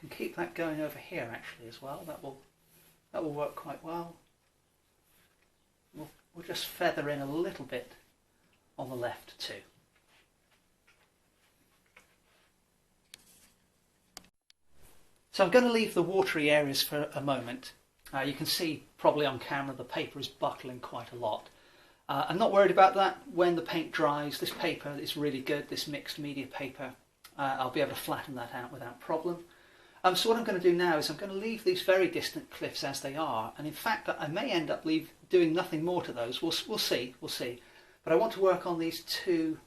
Can keep that going over here actually as well. That will work quite well. We'll just feather in a little bit on the left too. So I'm going to leave the watery areas for a moment. You can see probably on camera the paper is buckling quite a lot. I'm not worried about that. When the paint dries, this paper is really good, this mixed media paper. I'll be able to flatten that out without problem. So what I'm going to do now is I'm going to leave these very distant cliffs as they are, and in fact I may end up doing nothing more to those. We'll see. But I want to work on these two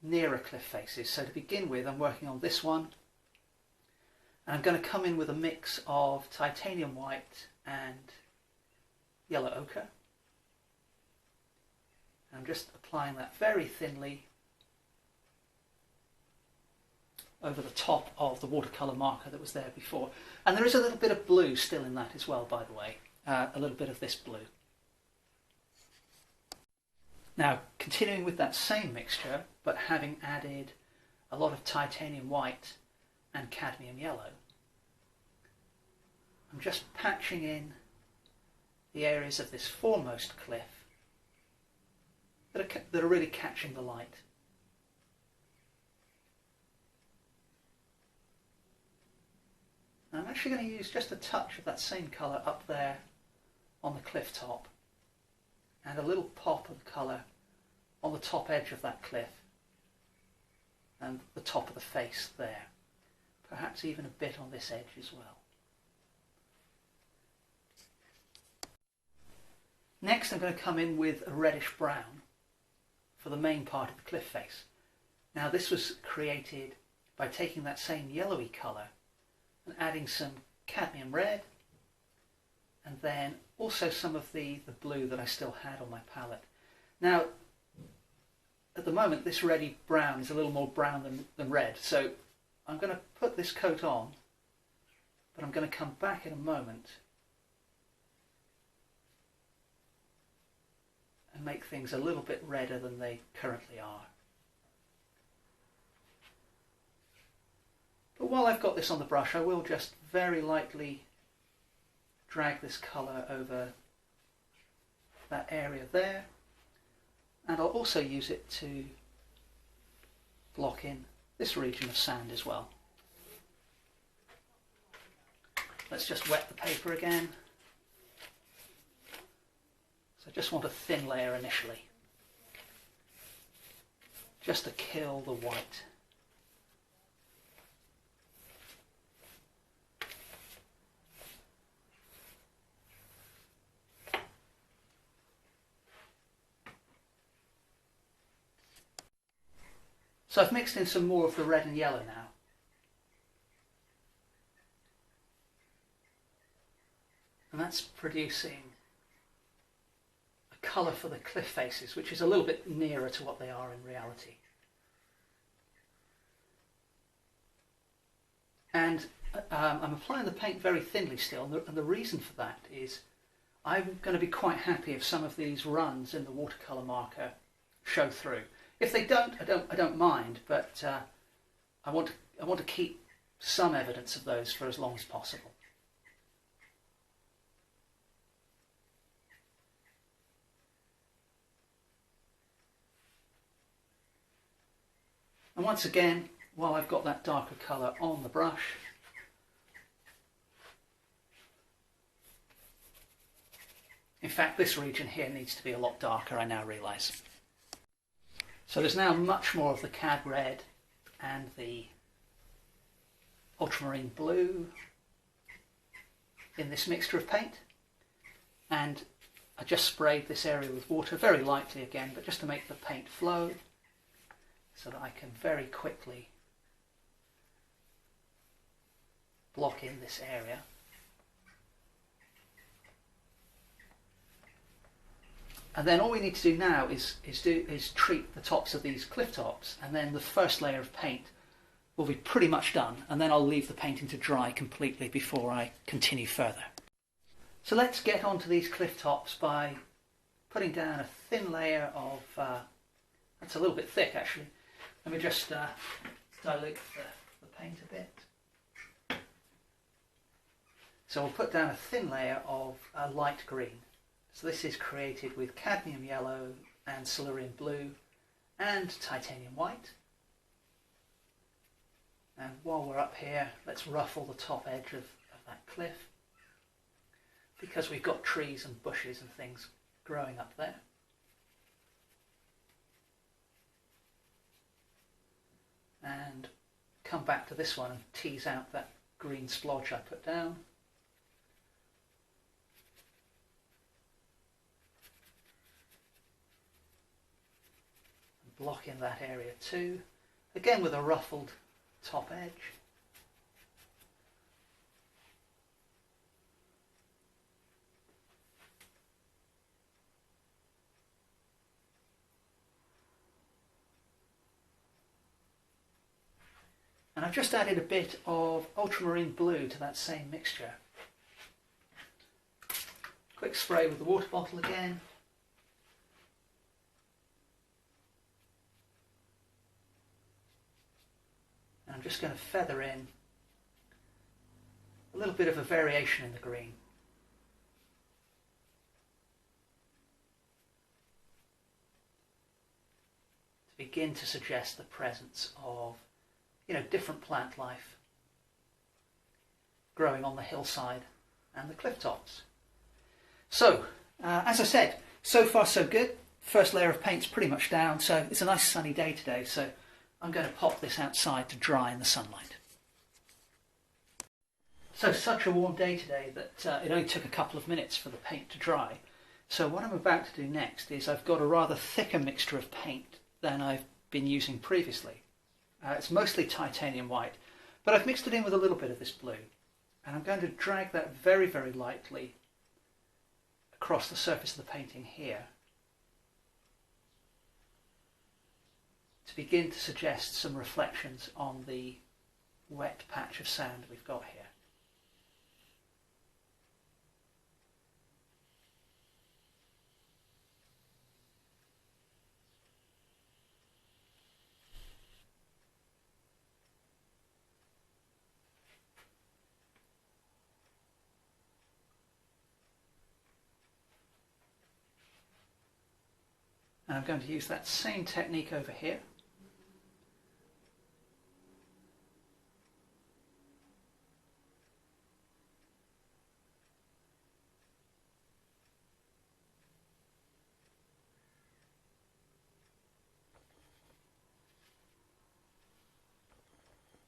nearer cliff faces. So to begin with, I'm working on this one, and I'm going to come in with a mix of titanium white and yellow ochre. I'm just applying that very thinly over the top of the watercolour marker that was there before. And there is a little bit of blue still in that as well, by the way, a little bit of this blue. Now, continuing with that same mixture, but having added a lot of titanium white and cadmium yellow, I'm just patching in the areas of this foremost cliff that are really catching the light. I'm actually going to use just a touch of that same colour up there on the cliff top, and a little pop of colour on the top edge of that cliff and the top of the face there. Perhaps even a bit on this edge as well. Next I'm going to come in with a reddish brown for the main part of the cliff face. Now this was created by taking that same yellowy colour and adding some cadmium red, and then also some of the blue that I still had on my palette. Now at the moment this reddy brown is a little more brown than red, so I'm going to put this coat on, but I'm going to come back in a moment and make things a little bit redder than they currently are. But while I've got this on the brush, I will just very lightly drag this colour over that area there, and I'll also use it to block in this region of sand as well. Let's just wet the paper again. So I just want a thin layer initially, just to kill the white. So I've mixed in some more of the red and yellow now. And that's producing a colour for the cliff faces, which is a little bit nearer to what they are in reality. And I'm applying the paint very thinly still, and the reason for that is I'm going to be quite happy if some of these runs in the watercolour marker show through. If they don't, I don't mind, but I want to keep some evidence of those for as long as possible. And once again, while I've got that darker colour on the brush, in fact this region here needs to be a lot darker, I now realise. So there's now much more of the cad red and the ultramarine blue in this mixture of paint, and I just sprayed this area with water very lightly again, but just to make the paint flow so that I can very quickly block in this area. And then all we need to do now is treat the tops of these cliff tops, and then the first layer of paint will be pretty much done, and then I'll leave the painting to dry completely before I continue further. So let's get onto these cliff tops by putting down a thin layer of, that's a little bit thick actually. Let me just dilute the paint a bit. So we'll put down a thin layer of light green. So this is created with cadmium yellow and Silurian blue and titanium white. And while we're up here, let's ruffle the top edge of that cliff, because we've got trees and bushes and things growing up there. And come back to this one and tease out that green splotch I put down. And block in that area too, again with a ruffled top edge. And I've just added a bit of ultramarine blue to that same mixture. Quick spray with the water bottle again. And I'm just going to feather in a little bit of a variation in the green. To begin to suggest the presence of different plant life growing on the hillside and the cliff tops. So, as I said, so far so good. First layer of paint's pretty much down, so it's a nice sunny day today, so I'm going to pop this outside to dry in the sunlight. So such a warm day today that it only took a couple of minutes for the paint to dry. So what I'm about to do next is I've got a rather thicker mixture of paint than I've been using previously. It's mostly titanium white, but I've mixed it in with a little bit of this blue. And I'm going to drag that very, very lightly across the surface of the painting here to begin to suggest some reflections on the wet patch of sand we've got here. And I'm going to use that same technique over here.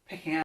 Picking out